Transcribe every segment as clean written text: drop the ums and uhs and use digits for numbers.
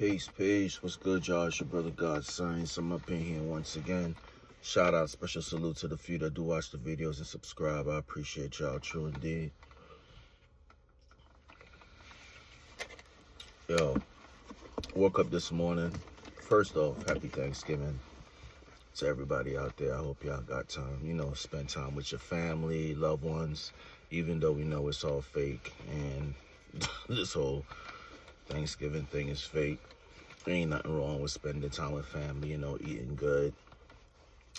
Peace. What's good, y'all? It's your brother God Science. I'm up in here once again. Shout out, special salute to the few that do watch the videos and subscribe. I appreciate y'all, true indeed. Yo, woke up this morning. First off, happy Thanksgiving to everybody out there. I hope y'all got time, spend time with your family, loved ones, even though we know it's all fake and this whole Thanksgiving thing is fake. There ain't nothing wrong with spending time with family, eating good,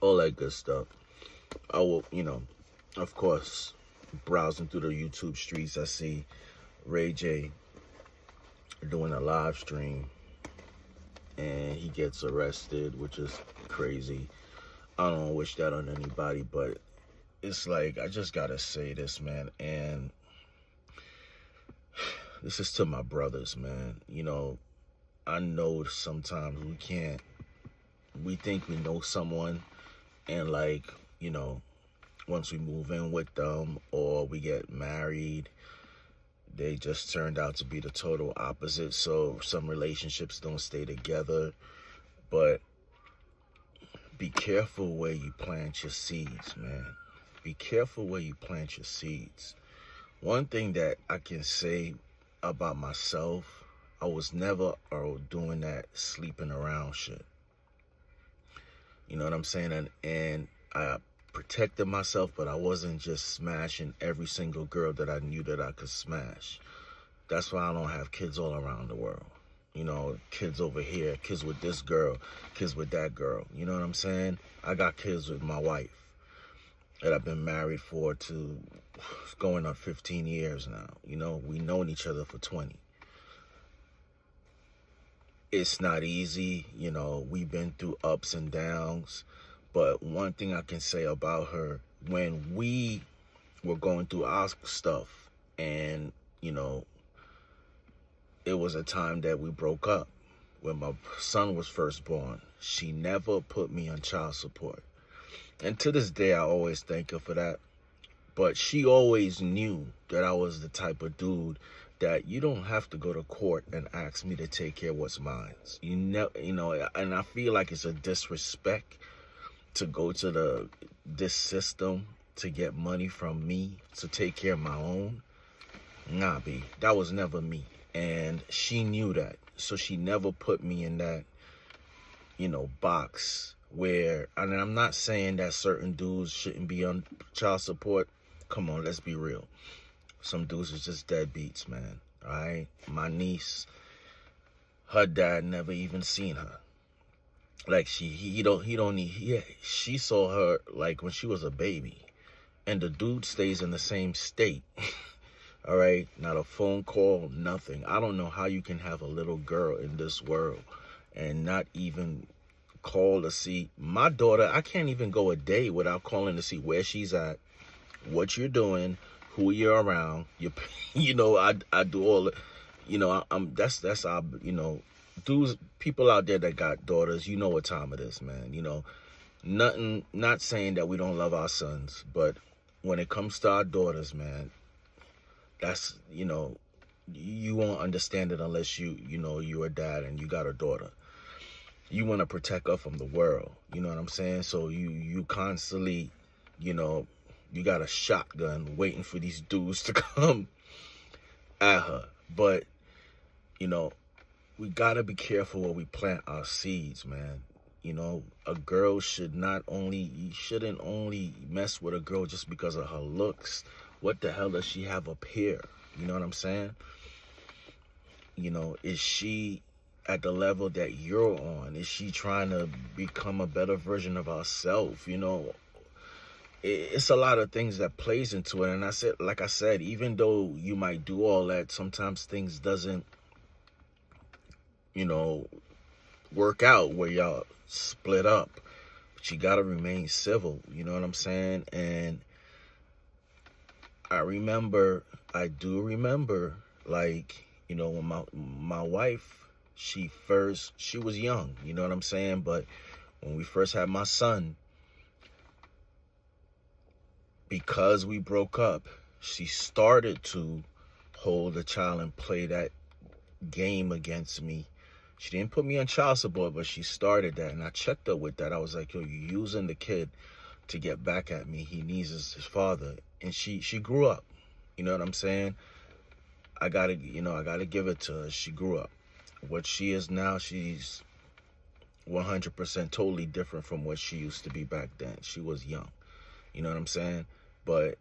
all that good stuff. I will, of course, browsing through the YouTube streets, I see Ray J doing a live stream and he gets arrested, which is crazy. I don't wish that on anybody, but it's like, I just gotta say this, man, and this is to my brothers, man. I know sometimes we think we know someone, and once we move in with them or we get married, they just turned out to be the total opposite. So some relationships don't stay together, but be careful where you plant your seeds, man. Be careful where you plant your seeds. One thing that I can say about myself, I was never doing that sleeping around shit. You know what I'm saying? And I protected myself, but I wasn't just smashing every single girl that I knew that I could smash. That's why I don't have kids all around the world. Kids over here, kids with this girl, kids with that girl. You know what I'm saying? I got kids with my wife that I've been married to going on 15 years now. We known each other for 20. It's not easy, we've been through ups and downs, but one thing I can say about her, when we were going through our stuff and, it was a time that we broke up when my son was first born, she never put me on child support. And to this day, I always thank her for that. But she always knew that I was the type of dude that you don't have to go to court and ask me to take care of what's mine. And I feel like it's a disrespect to go to this system to get money from me to take care of my own. Nah, B, that was never me. And she knew that. So she never put me in that, box where, and I'm not saying that certain dudes shouldn't be on child support. Come on, let's be real. Some dudes is just deadbeats, man. All right? My niece, her dad never even seen her. Like she saw her like when she was a baby. And the dude stays in the same state. All right? Not a phone call, nothing. I don't know how you can have a little girl in this world and not even call to see. My daughter, I can't even go a day without calling to see where she's at, what you're doing, who you're around. I do all it. That's our, dudes, people out there that got daughters, you know what time it is, man. Nothing, not saying that we don't love our sons, but when it comes to our daughters, man, that's, you won't understand it unless you're a dad and you got a daughter. You want to protect her from the world, you know what I'm saying? So you constantly, you got a shotgun waiting for these dudes to come at her. But, we got to be careful where we plant our seeds, man. A girl shouldn't only mess with a girl just because of her looks. What the hell does she have up here? You know what I'm saying? Is she at the level that you're on? Is she trying to become a better version of herself? It's a lot of things that plays into it. And like I said, even though you might do all that, sometimes things doesn't, work out where y'all split up. But you gotta remain civil, you know what I'm saying? And I do remember, when my wife, she was young, you know what I'm saying? But when we first had my son, because we broke up, she started to hold the child and play that game against me She didn't put me on child support, but she started that, and I checked her with that. I was like, yo, you using the kid to get back at me. He needs his father. And she grew up. You know what I'm saying? I gotta give it to her. She grew up. What she is now, she's 100% totally different from what she used to be back then. She was young. You know what I'm saying? But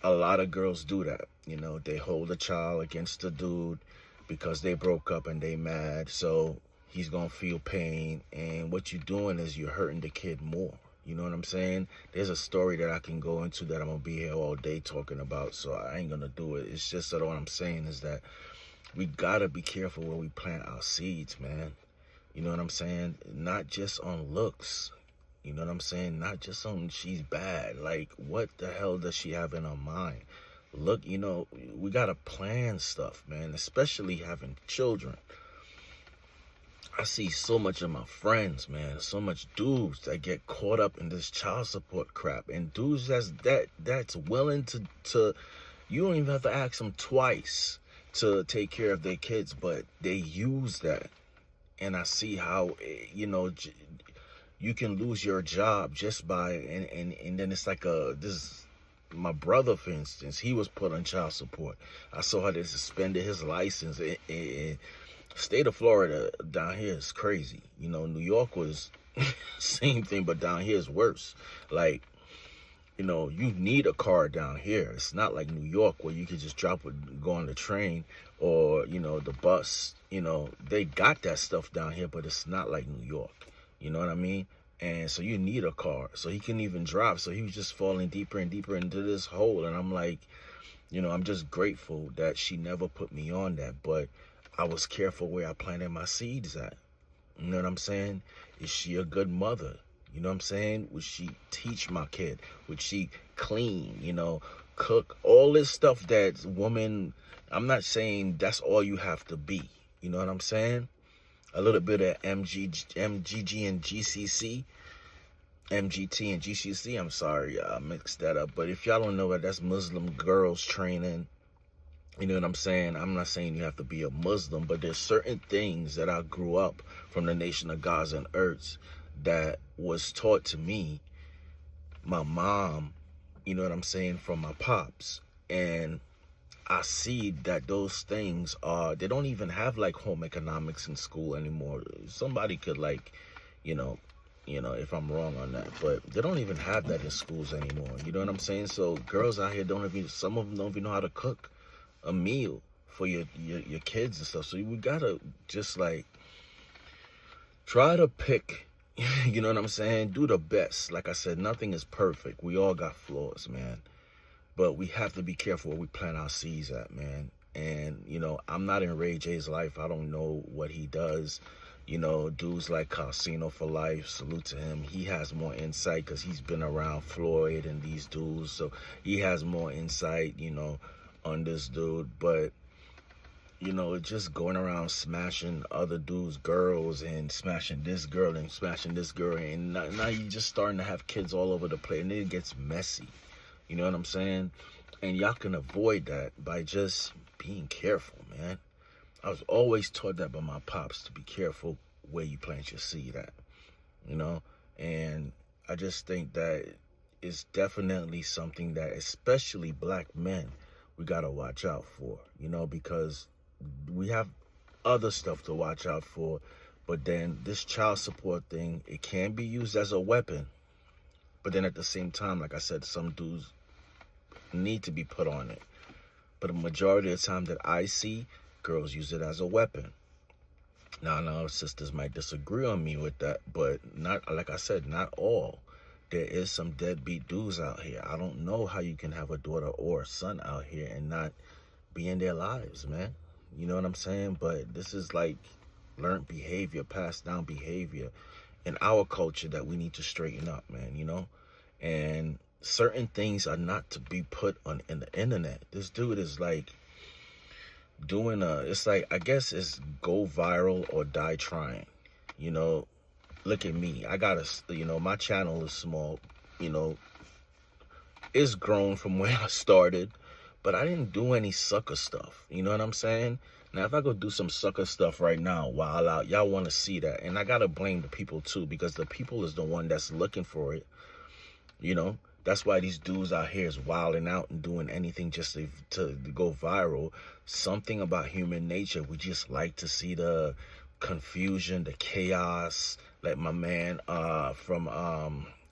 a lot of girls do that. You know, they hold a child against the dude because they broke up and they mad. So he's going to feel pain. And what you're doing is you're hurting the kid more. You know what I'm saying? There's a story that I can go into that I'm going to be here all day talking about. So I ain't going to do it. It's just that what I'm saying is that we got to be careful where we plant our seeds, man. You know what I'm saying? Not just on looks. You know what I'm saying? Not just on she's bad. Like, what the hell does she have in her mind? Look, you know, we got to plan stuff, man, especially having children. I see so much of my friends, man, so much dudes that get caught up in this child support crap. And dudes that's willing to you don't even have to ask them twice to take care of their kids, but they use that. And I see how, you know, you can lose your job just by, and then it's like my brother, for instance, he was put on child support. I saw how they suspended his license. State of Florida down here is crazy. You know, New York was same thing, but down here is worse. Like, you know, you need a car down here. It's not like New York where you could just drop it, go on the train or, you know, the bus. You know, they got that stuff down here, but it's not like New York. You know what I mean? And so you need a car. So he couldn't even drive. So he was just falling deeper and deeper into this hole. And I'm like, you know, I'm just grateful that she never put me on that. But I was careful where I planted my seeds at. You know what I'm saying? Is she a good mother? You know what I'm saying? Would she teach my kid? Would she clean, you know, cook? All this stuff that woman, I'm not saying that's all you have to be. You know what I'm saying? A little bit of MGG and GCC. MGT and GCC, I'm sorry, I mixed that up. But if y'all don't know that, that's Muslim girls training. You know what I'm saying? I'm not saying you have to be a Muslim, but there's certain things that I grew up from the nation of Gaza and Ertz that was taught to me, my mom, you know what I'm saying, from my pops. And I see that those things they don't even have like home economics in school anymore. Somebody could like, you know, if I'm wrong on that, but they don't even have that in schools anymore. You know what I'm saying? So girls out here some of them don't even know how to cook a meal for your kids and stuff. So we gotta just like try to pick, you know what I'm saying? Do the best. Like I said, nothing is perfect. We all got flaws, man. But we have to be careful where we plant our seeds at, man. And, you know, I'm not in Ray J's life. I don't know what he does. You know, dudes like Casino for Life, salute to him. He has more insight because he's been around Floyd and these dudes. So he has more insight, you know, on this dude. But, you know, just going around smashing other dudes' girls and smashing this girl and smashing this girl. And now you're just starting to have kids all over the place. And it gets messy. You know what I'm saying? And y'all can avoid that by just being careful, man. I was always taught that by my pops, to be careful where you plant your seed at, you know? And I just think that it's definitely something that, especially black men, we got to watch out for, you know, because we have other stuff to watch out for. But then this child support thing, it can be used as a weapon. But then at the same time, like I said, some dudes need to be put on it. But the majority of the time that I see, girls use it as a weapon. Now, I know sisters might disagree on me with that, but not, like I said, not all. There is some deadbeat dudes out here. I don't know how you can have a daughter or a son out here and not be in their lives, man. You know what I'm saying? But this is like learned behavior, passed down behavior in our culture that we need to straighten up, man, you know? And certain things are not to be put on in the internet. This dude is like doing it's like, I guess it's go viral or die trying. You know, look at me. I got you know, my channel is small, you know, it's grown from where I started, but I didn't do any sucker stuff. You know what I'm saying? Now, if I go do some sucker stuff right now, while out, y'all want to see that. And I got to blame the people too, because the people is the one that's looking for it. You know, that's why these dudes out here is wilding out and doing anything just to go viral. Something about human nature. We just like to see the confusion, the chaos. Like my man from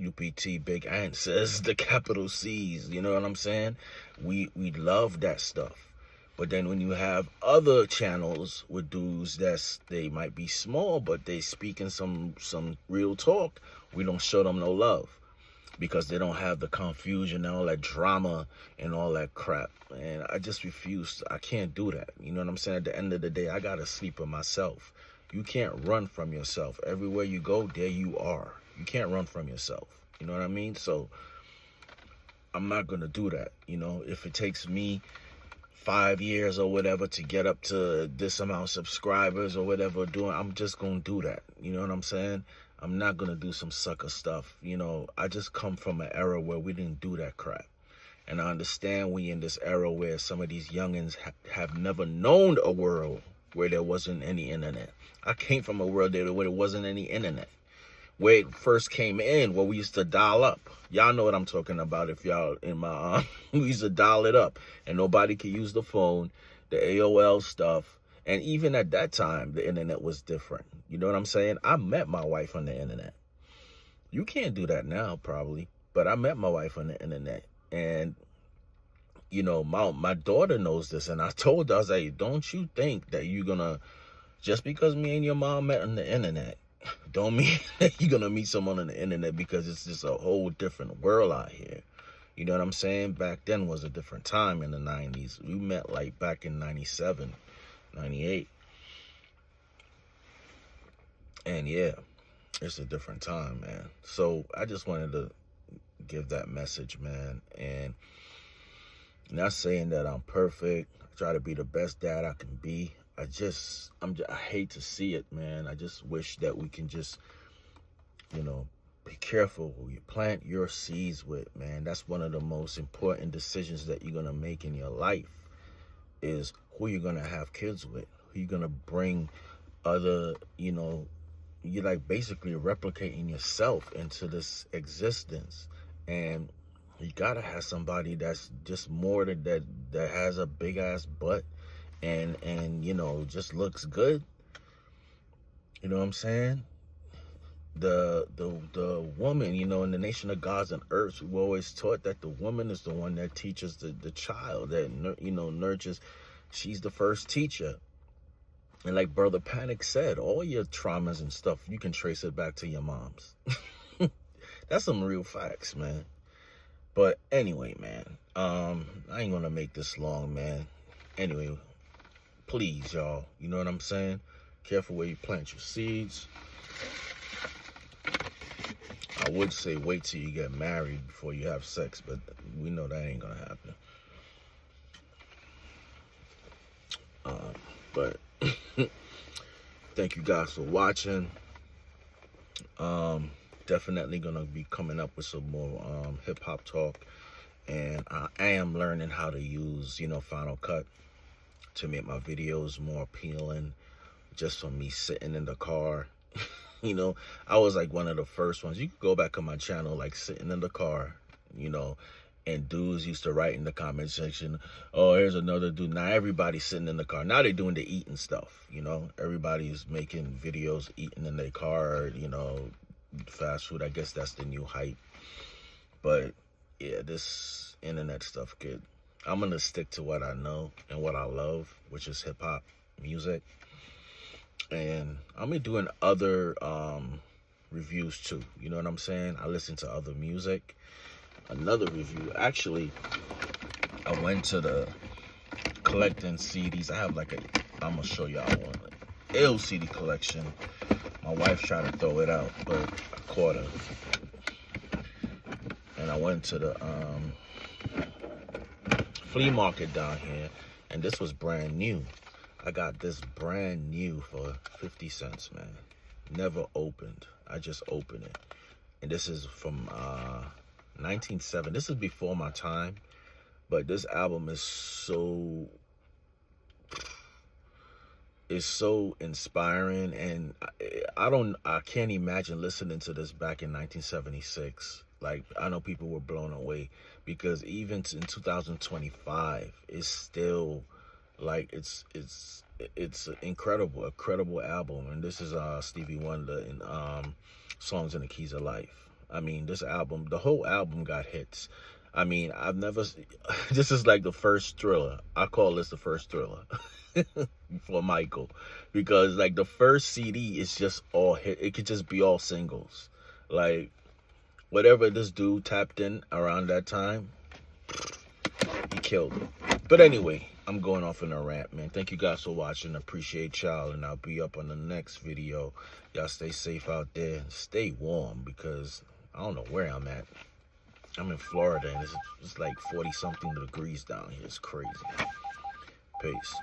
UPT Big Ant says, the capital C's. You know what I'm saying? We love that stuff. But then when you have other channels with dudes they might be small, but they speaking some real talk, we don't show them no love, because they don't have the confusion and all that drama and all that crap. And I just refuse. I can't do that. You know what I'm saying? At the end of the day, I gotta sleep with myself. You can't run from yourself. Everywhere you go, there you are. You can't run from yourself. You know what I mean? So I'm not gonna do that. You know, if it takes me 5 years or whatever to get up to this amount of subscribers or whatever I'm just gonna do that. You know what I'm saying? I'm not gonna do some sucker stuff. You know, I just come from an era where we didn't do that crap. And I understand we in this era where some of these youngins have never known a world where there wasn't any internet. I came from a world where there wasn't any internet. Where it first came in, where we used to dial up. Y'all know what I'm talking about if y'all in my we used to dial it up and nobody could use the phone, the AOL stuff. And even at that time, the internet was different. You know what I'm saying? I met my wife on the internet. You can't do that now, probably. But I met my wife on the internet. And, you know, my daughter knows this. And I told her, I was like, don't you think that you're going to, just because me and your mom met on the internet, don't mean that you're going to meet someone on the internet, because it's just a whole different world out here. You know what I'm saying? Back then was a different time in the 90s. We met like back in 97, 98. And yeah, it's a different time, man. So I just wanted to give that message, man. And not saying that I'm perfect. I try to be the best dad I can be. I hate to see it, man. I just wish that we can just, you know, be careful who you plant your seeds with, man. That's one of the most important decisions that you're going to make in your life, is who you're going to have kids with, who you're going to bring other, you know, you're like basically replicating yourself into this existence. And you got to have somebody that's just more than that has a big ass butt and you know, just looks good. You know what I'm saying? The woman, you know, in the nation of gods and earths, we always taught that the woman is the one that teaches the child, that, you know, nurtures. She's the first teacher. And like Brother Panic said, all your traumas and stuff, you can trace it back to your moms. That's some real facts, man. But anyway, man, I ain't gonna make this long, man. Anyway, please, y'all, you know what I'm saying? Careful where you plant your seeds. I would say wait till you get married before you have sex, but we know that ain't gonna happen. But thank you guys for watching. Definitely gonna be coming up with some more hip-hop talk, and I am learning how to use, you know, Final Cut to make my videos more appealing, just from me sitting in the car. You know, I was like one of the first ones. You could go back on my channel, like sitting in the car, you know, and dudes used to write in the comment section, oh, here's another dude. Now everybody's sitting in the car. Now they're doing the eating stuff, you know. Everybody's making videos eating in their car, you know, fast food. I guess that's the new hype. But yeah, this internet stuff, kid, I'm gonna stick to what I know and what I love, which is hip-hop music. And I'm be doing other reviews too, you know what I'm saying? I listen to other music. Another review, actually, I went to the collecting CDs. I have like I'm gonna show y'all one, ill CD collection. My wife tried to throw it out, but I caught her. And I went to the flea market down here, and this was brand new. I got this brand new for 50 cents, man. Never opened. I just opened it. And this is from 1970. This is before my time, but this album is so is so inspiring, and I can't imagine listening to this back in 1976. Like, I know people were blown away because even in 2025, it's still like it's an incredible album. And this is Stevie Wonder and Songs in the Keys of Life. I mean, this album, the whole album got hits. I mean, I've never. This is like the first Thriller. I call this the first Thriller for Michael, because like the first CD is just all hit. It could just be all singles. Like whatever this dude tapped in around that time, he killed it. But anyway, I'm going off in a rant, man. Thank you guys for watching. Appreciate y'all, and I'll be up on the next video. Y'all stay safe out there. Stay warm, because I don't know where I'm at. I'm in Florida, and it's like 40-something degrees down here. It's crazy. Peace.